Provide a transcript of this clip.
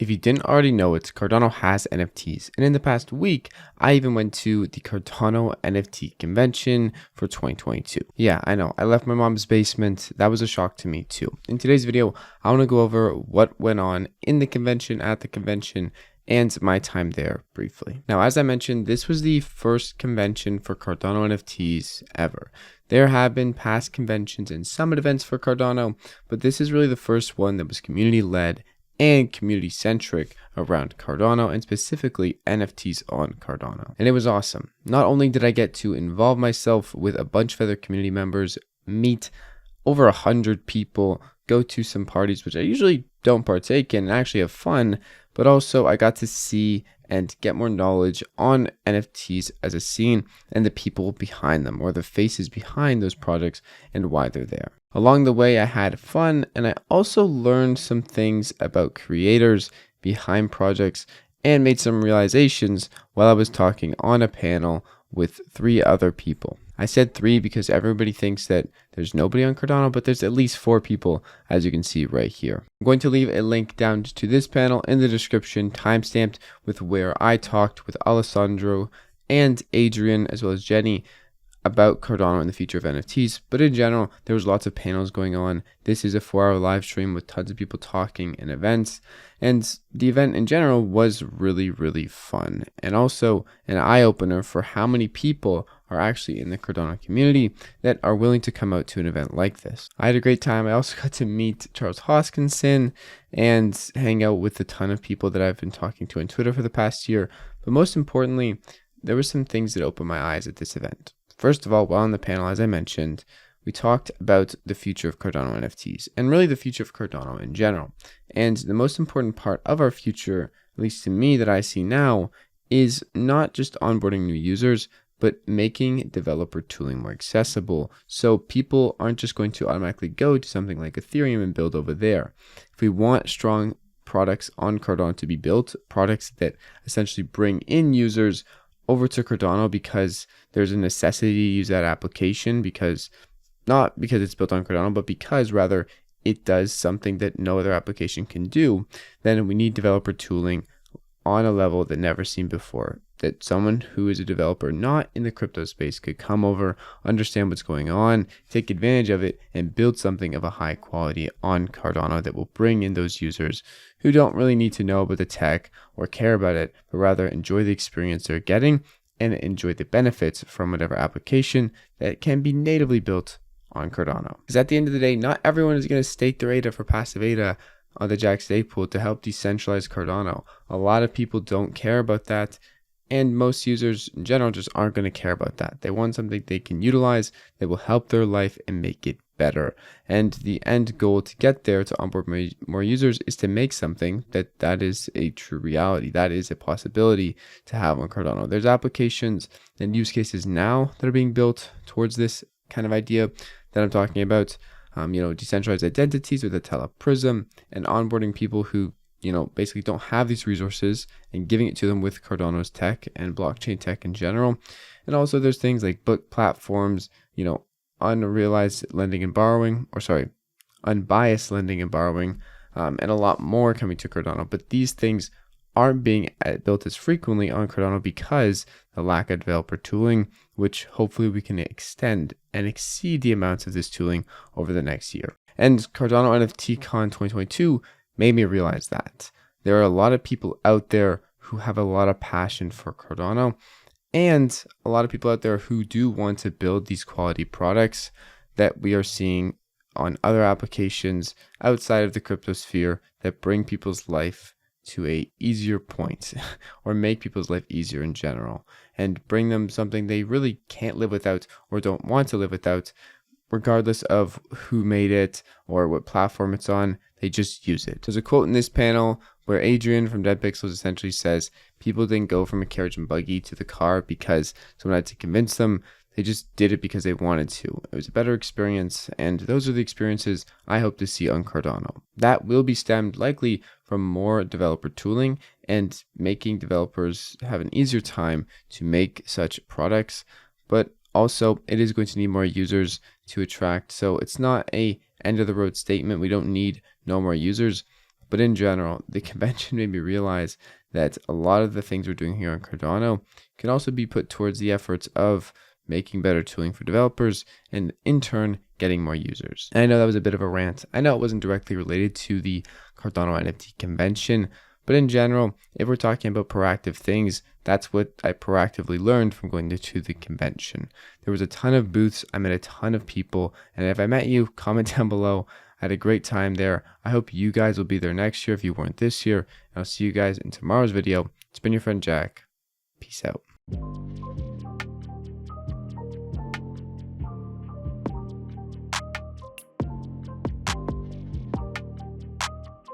If you didn't already know it, Cardano has NFTs. And in the past week, I even went to the Cardano NFT convention for 2022. Yeah, I know. I left my mom's basement. That was a shock to me too. In today's video, I want to go over what went on in the convention, at the convention, and my time there briefly. Now, as I mentioned, this was the first convention for Cardano NFTs ever. There have been past conventions and summit events for Cardano, but this is really the first one that was community-led and community-centric around Cardano, and specifically NFTs on Cardano. And it was awesome. Not only did I get to involve myself with a bunch of other community members, meet over 100 people, go to some parties, which I usually don't partake in, and actually have fun, but also I got to see and get more knowledge on NFTs as a scene and the people behind them, or the faces behind those projects and why they're there. Along the way, I had fun, and I also learned some things about creators behind projects and made some realizations while I was talking on a panel with 3 other people. I said 3 because everybody thinks that there's nobody on Cardano, but there's at least 4 people, as you can see right here. I'm going to leave a link down to this panel in the description, timestamped with where I talked with Alessandro and Adrian, as well as Jenny, about Cardano and the future of NFTs. But in general, there was lots of panels going on. This is a 4-hour live stream with tons of people talking and events. And the event in general was really, really fun. And also an eye-opener for how many people are actually in the Cardano community that are willing to come out to an event like this. I had a great time. I also got to meet Charles Hoskinson and hang out with a ton of people that I've been talking to on Twitter for the past year. But most importantly, there were some things that opened my eyes at this event. First of all, while on the panel, as I mentioned, we talked about the future of Cardano NFTs and really the future of Cardano in general. And the most important part of our future, at least to me that I see now, is not just onboarding new users, but making developer tooling more accessible. So people aren't just going to automatically go to something like Ethereum and build over there. If we want strong products on Cardano to be built, products that essentially bring in users over to Cardano because there's a necessity to use that application, because not because it's built on Cardano, but because rather it does something that no other application can do, then we need developer tooling on a level that never seen before, that someone who is a developer not in the crypto space could come over, understand what's going on, take advantage of it, and build something of a high quality on Cardano that will bring in those users who don't really need to know about the tech or care about it, but rather enjoy the experience they're getting and enjoy the benefits from whatever application that can be natively built on Cardano. Because at the end of the day, not everyone is going to stake their ADA for passive ADA on the Jack stake pool to help decentralize Cardano. A lot of people don't care about that, and most users in general just aren't going to care about that. They want something they can utilize that will help their life and make it better. And the end goal to get there, to onboard more users, is to make something that is a true reality. That is a possibility to have on Cardano. There's applications and use cases now that are being built towards this kind of idea that I'm talking about. Decentralized identities with the Prism, and onboarding people who basically don't have these resources and giving it to them with Cardano's tech and blockchain tech in general. And also there's things like book platforms, unbiased lending and borrowing, and a lot more coming to Cardano. But these things aren't being built as frequently on Cardano because the lack of developer tooling, which hopefully we can extend and exceed the amounts of this tooling over the next year. And Cardano NFT Con 2022 made me realize that there are a lot of people out there who have a lot of passion for Cardano, and a lot of people out there who do want to build these quality products that we are seeing on other applications outside of the crypto sphere that bring people's life to a easier point or make people's life easier in general and bring them something they really can't live without or don't want to live without, regardless of who made it or what platform it's on. They just use it. There's a quote in this panel where Adrian from Dead Pixels essentially says people didn't go from a carriage and buggy to the car because someone had to convince them. They just did it because they wanted to. It was a better experience, and those are the experiences I hope to see on Cardano. That will be stemmed likely from more developer tooling and making developers have an easier time to make such products, but also it is going to need more users to attract. So it's not a end of the road statement. We don't need no more users, But in general, the convention made me realize that a lot of the things we're doing here on Cardano can also be put towards the efforts of making better tooling for developers and in turn getting more users. And I know that was a bit of a rant. I know it wasn't directly related to the Cardano NFT convention, but in general, if we're talking about proactive things, that's what I proactively learned from going to the convention. There was a ton of booths. I met a ton of people. And if I met you, comment down below. I had a great time there. I hope you guys will be there next year if you weren't this year. And I'll see you guys in tomorrow's video. It's been your friend Jack. Peace out.